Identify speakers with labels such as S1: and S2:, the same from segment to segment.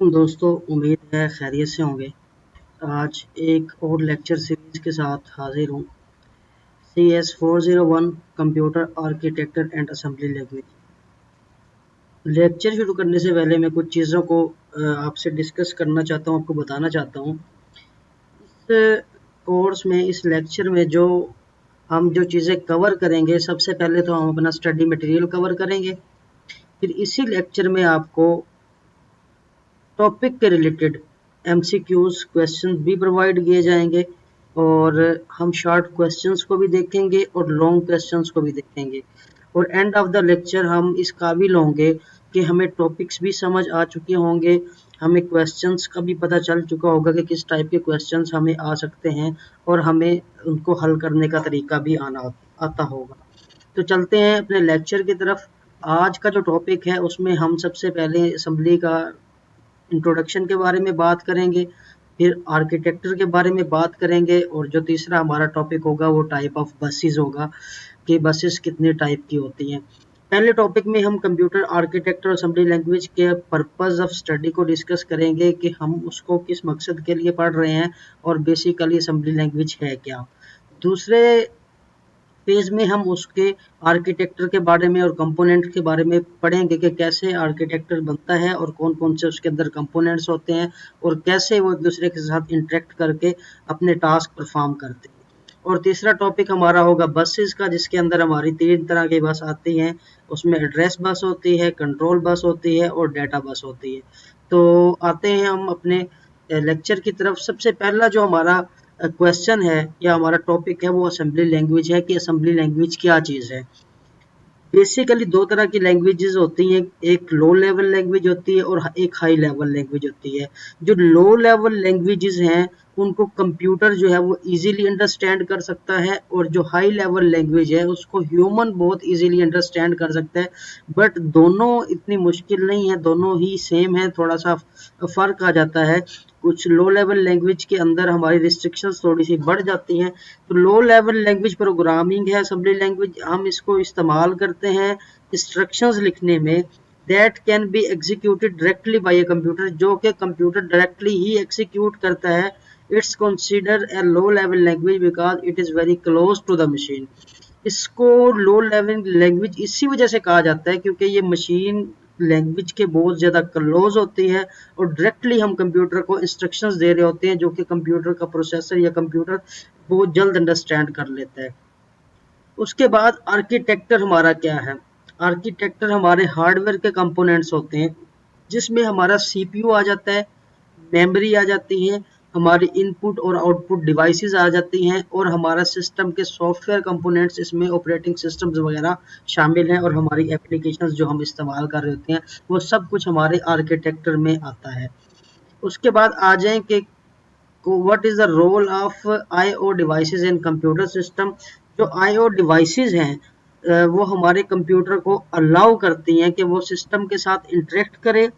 S1: दोस्तों, उम्मीद है खैरियत से होंगे। आज एक और लेक्चर सीरीज के साथ हाजिर हूँ। CS401 computer architecture and assembly language. Lecture शुरू करने से पहले मैं कुछ चीज़ों को आपसे डिस्कस करना चाहता हूँ, आपको बताना चाहता हूँ। इस कोर्स में, इस लेक्चर में हम जो चीज़ें कवर करेंगे, सबसे पहले तो हम अपना स्टडी मटेरियल कवर करेंगे। फिर इसी लेक्चर में आपको टॉपिक के रिलेटेड MCQs क्वेश्चन भी प्रोवाइड किए जाएंगे और हम शॉर्ट क्वेश्चंस को भी देखेंगे और लॉन्ग क्वेश्चंस को भी देखेंगे। और एंड ऑफ द लेक्चर हम इस काबिल होंगे कि हमें टॉपिक्स भी समझ आ चुके होंगे, हमें क्वेश्चंस का भी पता चल चुका होगा कि किस टाइप के क्वेश्चंस हमें आ सकते हैं और हमें उनको हल करने का तरीका भी आता होगा। तो चलते हैं अपने लेक्चर की तरफ। आज का जो टॉपिक है उसमें हम सबसे पहले असेंबली का इंट्रोडक्शन के बारे में बात करेंगे, फिर आर्किटेक्चर के बारे में बात करेंगे और जो तीसरा हमारा टॉपिक होगा वो टाइप ऑफ बसेस होगा कि बसेस कितने टाइप की होती हैं। पहले टॉपिक में हम कंप्यूटर आर्किटेक्चर असेंबली लैंग्वेज के पर्पस ऑफ स्टडी को डिस्कस करेंगे कि हम उसको किस मकसद के लिए पढ़ रहे हैं और बेसिकली असेंबली लैंग्वेज है क्या। दूसरे पेज में हम उसके आर्किटेक्चर के बारे में और कंपोनेंट के बारे में पढ़ेंगे कि कैसे आर्किटेक्चर बनता है और कौन कौन से उसके अंदर कंपोनेंट्स होते हैं और कैसे वो एक दूसरे के साथ इंटरेक्ट करके अपने टास्क परफॉर्म करते हैं। और तीसरा टॉपिक हमारा होगा बसेस का, जिसके अंदर हमारी 3 तरह की बस आती हैं। उसमें एड्रेस बस होती है, कंट्रोल बस होती है और डेटा बस होती है। तो आते हैं हम अपने लेक्चर की तरफ। सबसे पहला जो हमारा क्वेश्चन है या हमारा टॉपिक है वो असेंबली लैंग्वेज है कि असेंबली लैंग्वेज क्या चीज़ है। बेसिकली 2 तरह की लैंग्वेजेस होती हैं, एक लो लेवल लैंग्वेज होती है और एक हाई लेवल लैंग्वेज होती है। जो लो लेवल लैंग्वेजेस हैं उनको कंप्यूटर जो है वो इजीली अंडरस्टैंड कर सकता है और जो हाई लेवल लैंग्वेज है उसको ह्यूमन बहुत इजीली अंडरस्टैंड कर सकता है। बट दोनों इतनी मुश्किल नहीं है, दोनों ही सेम है, थोड़ा सा फ़र्क आ जाता है। कुछ लो लेवल लैंग्वेज के अंदर हमारी रिस्ट्रिक्शंस थोड़ी सी बढ़ जाती हैं। तो लो लेवल लैंग्वेज प्रोग्रामिंग है, असेंबली लैंग्वेज। हम इसको इस्तेमाल करते हैं इंस्ट्रक्शंस लिखने में that can be executed directly by a computer, जो कि कंप्यूटर डायरेक्टली ही एग्जीक्यूट करता है। It's consider a low level language because it is very close to the machine. इसको लो लेवल लैंग्वेज इसी वजह से कहा जाता है क्योंकि ये मशीन लैंग्वेज के बहुत ज़्यादा क्लोज होती है और डायरेक्टली हम कंप्यूटर को इंस्ट्रक्शंस दे रहे होते हैं जो कि कंप्यूटर का प्रोसेसर या कंप्यूटर बहुत जल्द अंडरस्टैंड कर लेता है। उसके बाद आर्किटेक्चर हमारा क्या है। आर्किटेक्चर हमारे हार्डवेयर के कंपोनेंट्स होते हैं जिसमें हमारा CPU आ जाता है, मेमोरी आ जाती है, हमारी इनपुट और आउटपुट डिवाइसेस आ जाती हैं और हमारा सिस्टम के सॉफ्टवेयर कंपोनेंट्स, इसमें ऑपरेटिंग सिस्टम्स वगैरह शामिल हैं और हमारी एप्लीकेशंस जो हम इस्तेमाल कर रहे होते हैं वो सब कुछ हमारे आर्किटेक्चर में आता है। उसके बाद आ जाएं कि what is the role of IO devices in computer system. जो IO डिवाइसेस हैं वो हमारे कंप्यूटर को अलाउ करती हैं कि वो सिस्टम के साथ इंटरेक्ट करे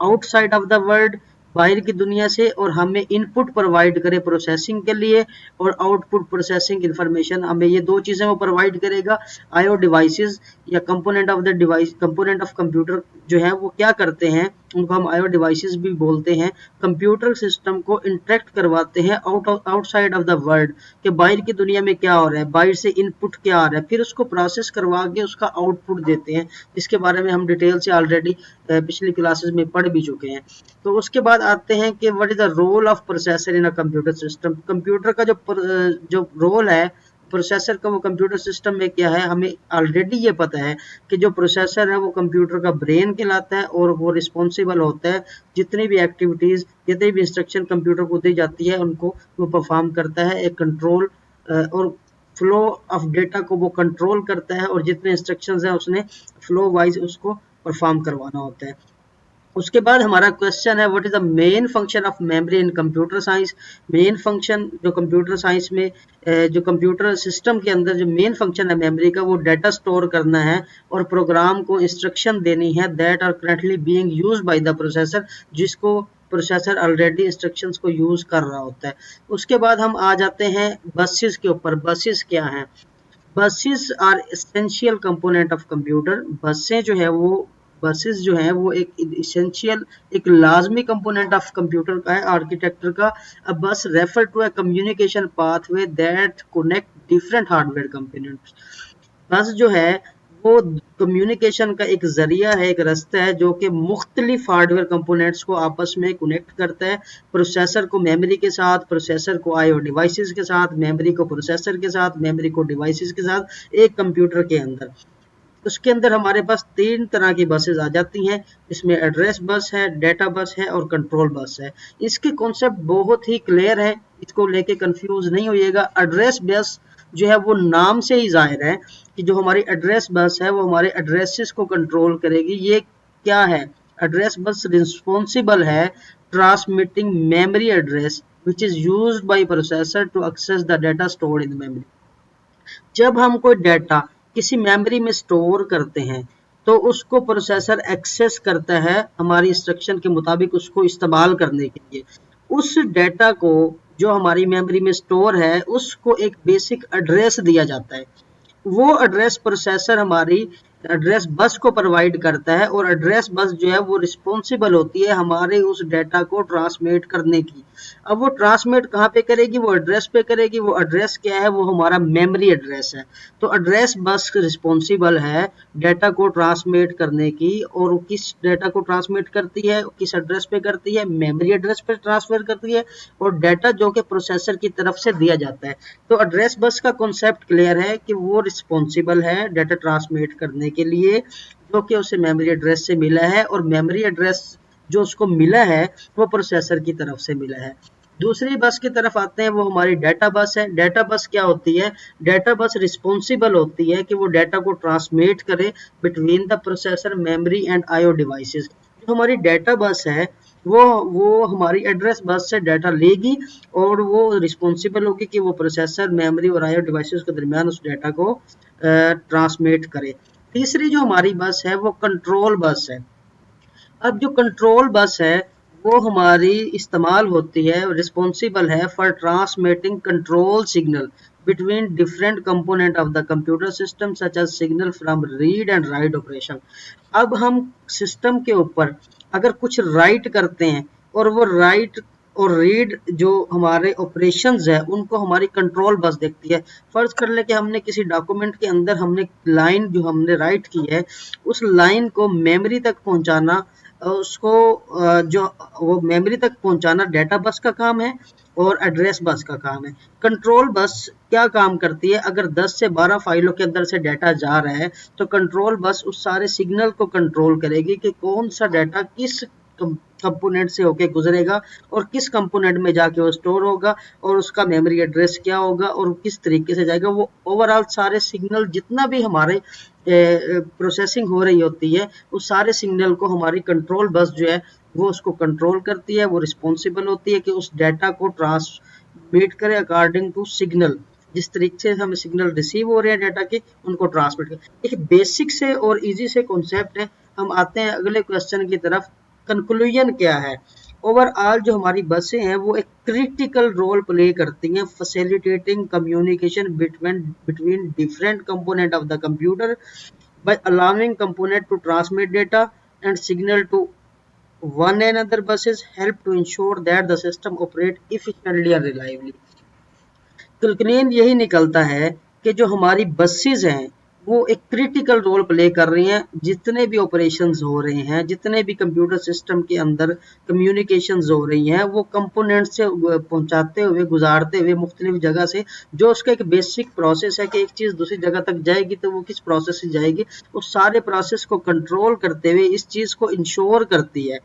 S1: आउटसाइड ऑफ द वर्ल्ड, बाहर की दुनिया से, और हमें इनपुट प्रोवाइड करे प्रोसेसिंग के लिए और आउटपुट प्रोसेसिंग इंफॉर्मेशन हमें ये 2 चीज़ें वो प्रोवाइड करेगा। IO डिवाइसेस या component of the device, component of computer जो है वो क्या करते हैं, उनको हम IO डिवाइसेस भी बोलते हैं। कंप्यूटर सिस्टम को इंटरेक्ट करवाते हैं आउटसाइड ऑफ द वर्ल्ड कि बाहर की दुनिया में क्या हो रहा है, बाहर से इनपुट क्या आ रहा है, फिर उसको प्रोसेस करवा के उसका आउटपुट देते हैं, जिसके बारे में हम डिटेल से ऑलरेडी पिछली क्लासेस में पढ़ भी चुके हैं। तो उसके बाद आते हैं कि what is the role of processor in a computer system. Computer का जो रोल है प्रोसेसर का वो कंप्यूटर सिस्टम में क्या है, हमें ऑलरेडी ये पता है कि जो प्रोसेसर है वो कंप्यूटर का ब्रेन कहलाता है और वो रिस्पॉन्सिबल होता है जितनी भी एक्टिविटीज़, जितनी भी इंस्ट्रक्शन कंप्यूटर को दी जाती है उनको वो परफॉर्म करता है। एक कंट्रोल और फ्लो ऑफ डेटा को वो कंट्रोल करता है और जितने इंस्ट्रक्शंस हैं उसने फ्लो वाइज उसको परफॉर्म करवाना होता है। उसके बाद हमारा क्वेश्चन है what is the main function of memory in computer science. Main function जो कंप्यूटर साइंस में जो कंप्यूटर सिस्टम के अंदर जो मेन फंक्शन है मेमोरी का वो डाटा स्टोर करना है और प्रोग्राम को इंस्ट्रक्शन देनी है that are currently being used by the processor, जिसको प्रोसेसर ऑलरेडी इंस्ट्रक्शंस को यूज कर रहा होता है। उसके बाद हम आ जाते हैं बसेस के ऊपर। बसेस क्या है? Buses are essential component of computer. बसें जो है वो बसेस जो हैं वो एक इसेंशियल, एक लाजमी कंपोनेंट ऑफ कंप्यूटर का है, आर्किटेक्चर का। A bus refer to a communication pathway that connect different hardware components. Bus जो है वो कम्युनिकेशन का एक जरिया है, एक रास्ता है जो कि मुख्तलिफ हार्डवेयर कंपोनेंट्स को आपस में कनेक्ट करता है। प्रोसेसर को मेमोरी के साथ, प्रोसेसर को आईओ डिवाइसेस के साथ, मेमोरी को प्रोसेसर के साथ, मेमोरी को डिवाइसेस के साथ, एक कंप्यूटर के अंदर। उसके अंदर हमारे पास तीन तरह की बसेस आ जाती हैं। इसमें एड्रेस बस है, डेटा बस है और कंट्रोल बस है। इसके कॉन्सेप्ट बहुत ही क्लियर है, इसको लेके कंफ्यूज नहीं होइएगा। एड्रेस बस जो है वो नाम से ही जाहिर है कि जो हमारी एड्रेस बस है वो हमारे एड्रेसेस को कंट्रोल करेगी। ये क्या है? एड्रेस बस रिस्पॉन्सिबल है transmitting memory address which is used by processor to access the data stored in memory. जब हम कोई डाटा किसी मेमोरी में स्टोर करते हैं तो उसको प्रोसेसर एक्सेस करता है हमारी इंस्ट्रक्शन के मुताबिक उसको इस्तेमाल करने के लिए। उस डाटा को जो हमारी मेमोरी में स्टोर है उसको एक बेसिक एड्रेस दिया जाता है। वो एड्रेस प्रोसेसर हमारी एड्रेस बस को प्रोवाइड करता है और एड्रेस बस जो है वो रिस्पॉन्सिबल होती है हमारे उस डाटा को ट्रांसमिट करने की। अब वो ट्रांसमिट कहाँ पे करेगी? वो एड्रेस पे करेगी। वो एड्रेस क्या है? वो हमारा मेमोरी एड्रेस है। तो एड्रेस बस रिस्पॉन्सिबल है डाटा को ट्रांसमिट करने की। और किस डाटा को ट्रांसमिट करती है, किस एड्रेस पे करती है? मेमोरी एड्रेस पे ट्रांसफर करती है और डाटा जो कि प्रोसेसर की तरफ से दिया जाता है। तो एड्रेस बस का कॉन्सेप्ट क्लियर है कि वो रिस्पॉन्सिबल है डाटा ट्रांसमिट करने के लिए जो कि उसे मेमोरी एड्रेस से मिला है, और मेमोरी एड्रेस जो उसको मिला है वो प्रोसेसर की तरफ से मिला है। दूसरी बस की तरफ आते हैं, वो हमारी डाटा बस है। डाटा बस क्या होती है? डाटा बस रिस्पॉन्सिबल होती है कि वो डाटा को ट्रांसमिट करे between the processor, memory and IO devices. जो हमारी डाटा बस है वो हमारी एड्रेस बस से डाटा लेगी और वो रिस्पॉन्सिबल होगी कि वो प्रोसेसर, मेमोरी और आईओ डिवाइसेस के दरमियान उस डाटा को ट्रांसमिट करे। तीसरी जो हमारी बस है वो कंट्रोल बस है। अब जो कंट्रोल बस है वो हमारी इस्तेमाल होती है, रिस्पॉन्सिबल है for transmitting control signal between different component of the computer system such as signal from read and write operation. अब हम सिस्टम के ऊपर अगर कुछ राइट करते हैं और वो राइट और रीड जो हमारे ऑपरेशंस है उनको हमारी कंट्रोल बस देखती है। फर्ज कर ले कि हमने किसी डॉक्यूमेंट के अंदर हमने लाइन जो हमने राइट की है उस लाइन को मेमोरी तक पहुंचाना, उसको जो वो मेमोरी तक पहुंचाना डाटा बस का काम है और एड्रेस बस का काम है। कंट्रोल बस क्या काम करती है? अगर 10 से 12 फाइलों के अंदर से डाटा जा रहा है तो कंट्रोल बस उस सारे सिग्नल को कंट्रोल करेगी कि कौन सा डाटा किस कंपोनेंट से होके गुजरेगा और किस कंपोनेंट में जाके वो स्टोर होगा और उसका मेमोरी एड्रेस क्या होगा और किस तरीके से जाएगा। वो ओवरऑल सारे सिग्नल जितना भी हमारे प्रोसेसिंग हो रही होती है उस सारे सिग्नल को हमारी कंट्रोल बस जो है वो उसको कंट्रोल करती है। वो रिस्पॉन्सिबल होती है कि उस डाटा को ट्रांसमिट करे अकॉर्डिंग टू सिग्नल, जिस तरीके से हमें सिग्नल रिसीव हो रहे हैं डाटा के उनको ट्रांसमिट करें। एक बेसिक से और इजी से कॉन्सेप्ट है। हम आते हैं अगले क्वेश्चन की तरफ। कंक्लूजन क्या है? ओवरऑल जो हमारी बसें हैं वो एक क्रिटिकल रोल प्ले करती हैं facilitating communication between different component of the computer by allowing component to transmit data and signal to one another. Buses help to ensure that the system operate efficiently and reliably. Conclusion यही निकलता है कि जो हमारी buses हैं वो एक critical role play कर रही हैं। जितने भी ऑपरेशंस हो रहे हैं, जितने भी कंप्यूटर सिस्टम के अंदर कम्युनिकेशंस हो रही हैं वो कंपोनेंट से पहुंचाते हुए, गुजारते हुए मुख्तलिफ जगह से, जो उसका एक बेसिक प्रोसेस है कि एक चीज़ दूसरी जगह तक जाएगी तो वो किस प्रोसेस से जाएगी, उस सारे प्रोसेस को कंट्रोल करते हुए इस चीज़ को इंश्योर करती है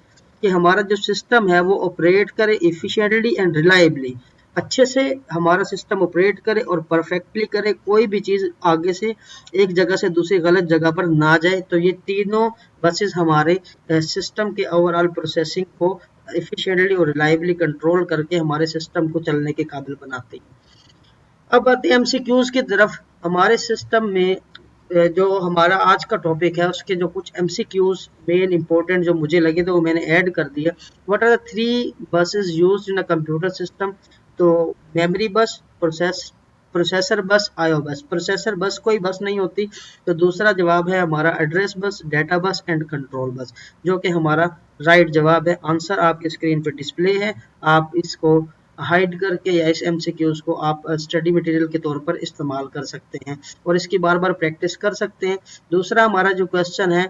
S1: कि हमारा जो सिस्टम है वो ऑपरेट करे इफिशिएंटली एंड रिलायबली। अच्छे से हमारा सिस्टम ऑपरेट करे और परफेक्टली करे, कोई भी चीज़ आगे से एक जगह से दूसरी गलत जगह पर ना जाए। तो ये तीनों बसेस हमारे सिस्टम के ओवरऑल प्रोसेसिंग को एफिशिएंटली और रिलायबली कंट्रोल करके हमारे सिस्टम को चलने के काबिल बनाती हैं। अब आते हैं एमसीक्यूज की तरफ। हमारे सिस्टम में जो हमारा आज का टॉपिक है उसके जो कुछ एमसीक्यूज मेन इंपॉर्टेंट जो मुझे लगे तो वो मैंने ऐड कर दिया। What are the 3 buses used in a computer system? तो memory bus, process processor bus, IO bus. Processor bus कोई बस नहीं होती, तो दूसरा जवाब है हमारा एड्रेस बस, डाटा बस एंड कंट्रोल बस, जो कि हमारा राइट जवाब है। आंसर आपकी स्क्रीन पर डिस्प्ले है, आप इसको हाइड करके या इस एमसीक्यूज को आप स्टडी मटेरियल के तौर पर इस्तेमाल कर सकते हैं और इसकी बार बार प्रैक्टिस कर सकते हैं। दूसरा हमारा जो क्वेश्चन है,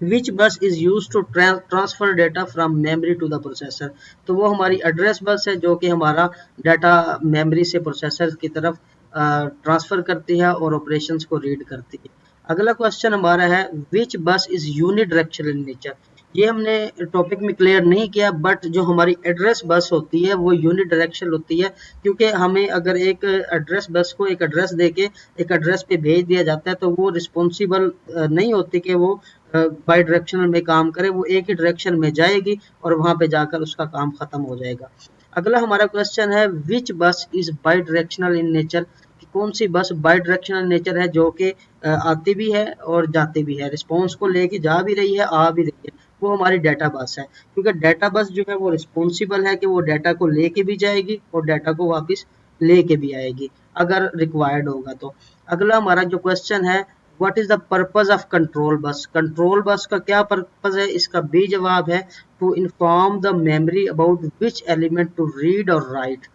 S1: which bus is use to transfer data from memory to the processor, तो वो हमारी एड्रेस बस है जो कि हमारा डाटा मेमोरी से प्रोसेसर की तरफ ट्रांसफर करती है और ऑपरेशंस को रीड करती है। अगला क्वेश्चन हमारा है, which bus is unidirectional in nature. ये हमने टॉपिक में क्लियर नहीं किया, बट जो हमारी एड्रेस बस होती है वो यूनिडायरेक्शनल होती है, क्योंकि हमें अगर एक एड्रेस बस को एक एड्रेस देके एक एड्रेस पे भेज दिया जाता है तो वो रिस्पॉन्सिबल नहीं होती कि वो बाई डायरेक्शनल में काम करे, वो एक ही डायरेक्शन में जाएगी और वहां पे जाकर उसका काम खत्म हो जाएगा। अगला हमारा क्वेश्चन है, which bus is by directional in nature, कौन सी बस बाई डायरेक्शनल नेचर है जो कि आती भी है और जाती भी है, रिस्पॉन्स को लेके जा भी रही है आ भी रही है, वो हमारी डाटा बस है। क्योंकि डाटा बस जो है वो रिस्पॉन्सिबल है कि वो डाटा को लेके भी जाएगी और डाटा को वापस लेके भी आएगी अगर रिक्वायर्ड होगा तो। अगला हमारा जो क्वेश्चन है, what is the purpose of control bus, control bus का क्या पर्पज है, इसका बी जवाब है to inform the memory about which element to read और राइट।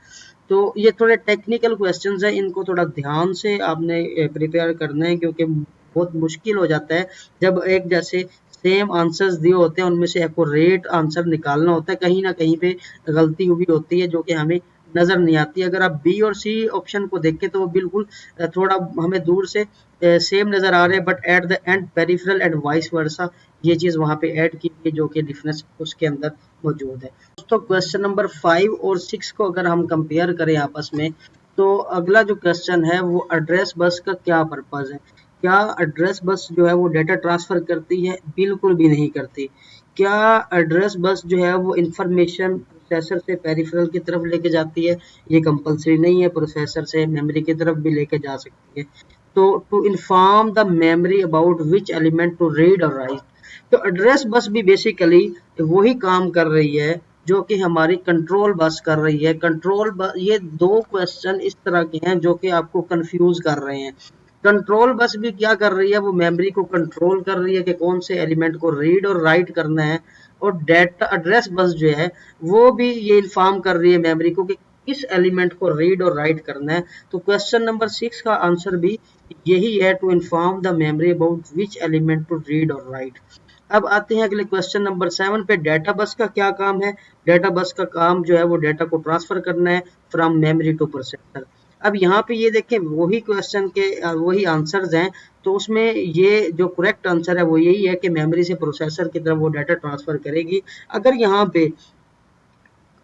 S1: तो ये थोड़े टेक्निकल क्वेश्चंस हैं, इनको थोड़ा ध्यान से आपने प्रिपेयर करना है, क्योंकि बहुत मुश्किल हो जाता है जब एक जैसे सेम आंसर्स दिए होते हैं उनमें से एक्यूरेट आंसर निकालना होता है, कहीं ना कहीं पे गलती हुई होती है जो कि हमें नजर नहीं आती। अगर आप बी और सी ऑप्शन को देखें तो वो बिल्कुल थोड़ा हमें दूर से सेम नजर आ रहे हैं, but at the end peripheral and vice वर्सा ये चीज वहां पे ऐड की गई जो कि डिफरेंस उसके अंदर मौजूद है। दोस्तों क्वेश्चन नंबर 5 और 6 को अगर हम कंपेयर करें आपस में, तो अगला जो क्वेश्चन है वो एड्रेस बस का क्या पर्पज है। क्या एड्रेस बस जो है वो डेटा ट्रांसफर करती है? बिल्कुल भी नहीं करती। क्या एड्रेस बस जो है वो इंफॉर्मेशन प्रोसेसर से पेरिफेरल की तरफ लेके जाती है? ये कंपलसरी नहीं है, प्रोसेसर से मेमोरी की तरफ भी लेके जा सकती है। तो to inform the memory about which element to read और राइट, तो एड्रेस बस भी बेसिकली वही काम कर रही है जो कि हमारी कंट्रोल बस कर रही है। कंट्रोल बस, ये दो क्वेश्चन इस तरह के हैं जो कि आपको कंफ्यूज कर रहे हैं। कंट्रोल बस भी क्या कर रही है, वो मेमोरी को कंट्रोल कर रही है कि कौन से एलिमेंट को रीड और राइट करना है, और डेटा एड्रेस बस जो है वो भी ये इन्फॉर्म कर रही है मेमोरी को कि किस एलिमेंट को रीड और राइट करना है। तो क्वेश्चन नंबर 6 का आंसर भी यही है, to inform the memory about which element to read और राइट। अब आते हैं अगले क्वेश्चन नंबर 7 पे, डेटा बस का क्या काम है। डेटा बस का काम जो है वो डेटा को ट्रांसफर करना है फ्रॉम मेमोरी टू प्रोसेसर। अब यहाँ पे ये देखें वही क्वेश्चन के वही आंसर्स हैं, तो उसमें ये जो करेक्ट आंसर है वो यही है कि मेमोरी से प्रोसेसर की तरफ वो डाटा ट्रांसफर करेगी। अगर यहाँ पे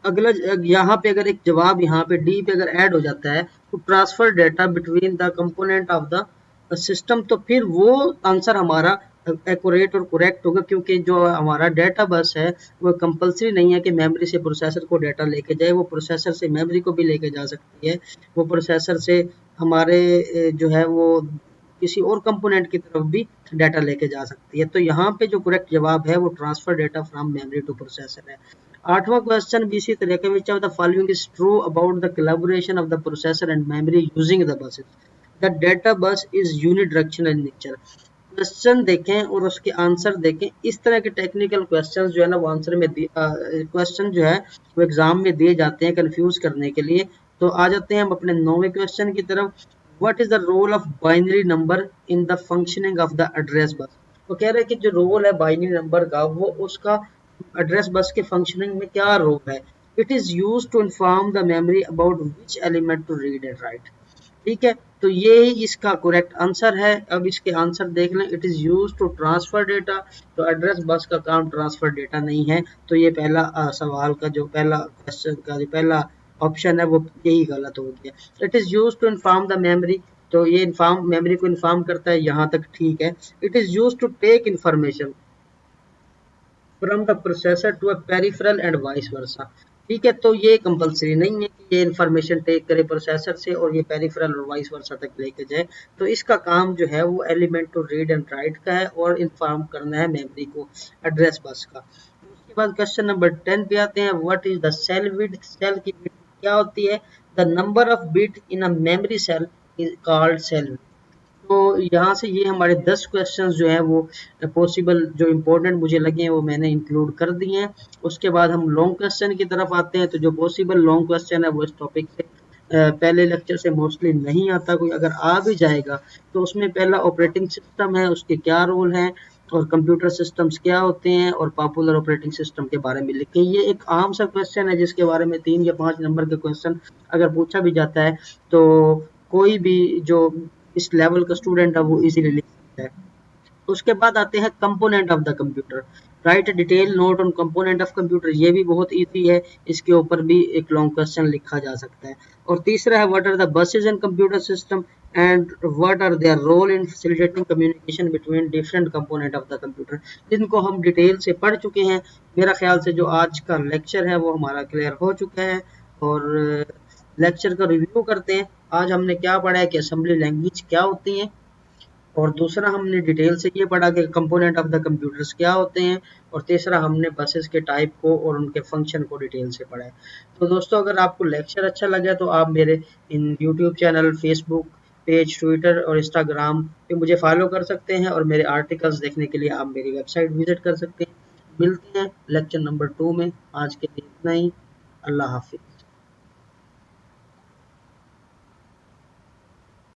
S1: अगला यहाँ पे अगर एक जवाब यहाँ पे डी पे अगर ऐड हो जाता है तो transfer data between the component of the system, तो फिर वो आंसर हमारा एक्यूरेट और करेक्ट होगा, क्योंकि जो हमारा डेटा बस है वो कंपलसरी नहीं है कि मेमोरी से प्रोसेसर को डाटा लेके जाए, वो प्रोसेसर से मेमोरी को भी लेके जा सकती है, वो प्रोसेसर से हमारे जो है वो किसी और कंपोनेंट की तरफ भी डाटा लेके जा सकती है। तो यहाँ पे जो करेक्ट जवाब है वो transfer data from memory two processor है। आठवां क्वेश्चन भी इसी तरह के, which of the following is true about the collaboration of the processor and memory using the buses. The data bus is unidirectional in nature. Question देखें और उसके answer देखें। इस तरह के टेक्निकल क्वेश्चन जो है ना वो आंसर में क्वेश्चन जो है वो एग्जाम में दिए जाते हैं कंफ्यूज करने के लिए। तो आ जाते हैं हम अपने 9वें क्वेश्चन की तरफ। What is the role of binary number in the functioning of the address bus. वो कह रहे हैं कि जो रोल है बाइनरी नंबर का वो उसका एड्रेस बस के फंक्शनिंग में क्या रोल है। It is use to inform the memory about which element to read and write. ठीक है, तो ये ही इसका करेक्ट आंसर है। अब इसके आंसर देख लें। It is use to transfer data, तो एड्रेस बस का काम ट्रांसफर डेटा नहीं है, तो ये पहला सवाल का जो पहला क्वेश्चन का जो पहला ऑप्शन है वो यही गलत हो गया। It is use to inform the memory, तो ये इन्फॉर्म मेमोरी को इन्फॉर्म करता है, यहाँ तक ठीक है। It is use to take information from the processor to a peripheral and vice versa. ठीक है, तो ये कंपलसरी नहीं है कि ये इन्फॉर्मेशन टेक करे प्रोसेसर से और ये पेरिफेरल और वाइस वर्सा तक लेके जाए। तो इसका काम जो है वो element to read and write का है और इन्फॉर्म करना है मेमोरी को एड्रेस बस का। उसके बाद क्वेश्चन नंबर 10 पे आते हैं। What is the cell width, cell की विड्थ क्या होती है। The number of bit in a memory cell is called cell. तो यहाँ से ये हमारे 10 क्वेश्चंस जो है वो पॉसिबल जो इम्पोर्टेंट मुझे लगे हैं वो मैंने इंक्लूड कर दिए हैं। उसके बाद हम लॉन्ग क्वेश्चन की तरफ आते हैं। तो जो पॉसिबल लॉन्ग क्वेश्चन है वो इस टॉपिक से पहले लेक्चर से मोस्टली नहीं आता, कोई अगर आ भी जाएगा तो उसमें पहला ऑपरेटिंग सिस्टम है, उसके क्या रोल हैं और कंप्यूटर सिस्टम्स क्या होते हैं और पॉपुलर ऑपरेटिंग सिस्टम के बारे में लिखे। ये एक आम सा क्वेश्चन है जिसके बारे में 3 या 5 नंबर के क्वेश्चन अगर पूछा भी जाता है तो कोई भी जो इस लेवल का स्टूडेंट है वो इजीली लिख सकता है। उसके बाद आते हैं component of the computer. Right detail note on component of computer, ये भी बहुत इजी है, इसके ऊपर भी एक लॉन्ग क्वेश्चन लिखा जा सकता है। और तीसरा है what are the buses in computer system and what are their role in facilitating communication between different component of the computer, जिनको हम डिटेल से पढ़ चुके हैं। मेरा ख्याल से जो आज का लेक्चर है वो हमारा क्लियर हो चुका है। और लेक्चर का रिव्यू करते हैं। आज हमने क्या पढ़ा है कि असेंबली लैंग्वेज क्या होती है, और दूसरा हमने डिटेल से ये पढ़ा कि कंपोनेंट ऑफ द कंप्यूटर्स क्या होते हैं, और तीसरा हमने बसेस के टाइप को और उनके फंक्शन को डिटेल से पढ़ा है। तो दोस्तों अगर आपको लेक्चर अच्छा लगा तो आप मेरे इन YouTube channel, Facebook page, Twitter और इंस्टाग्राम पे मुझे फॉलो कर सकते हैं, और मेरे आर्टिकल्स देखने के लिए आप मेरी वेबसाइट विजिट कर सकते हैं। मिलते हैं लेक्चर नंबर 2 में। आज के लिए इतना ही। अल्लाह हाफिज।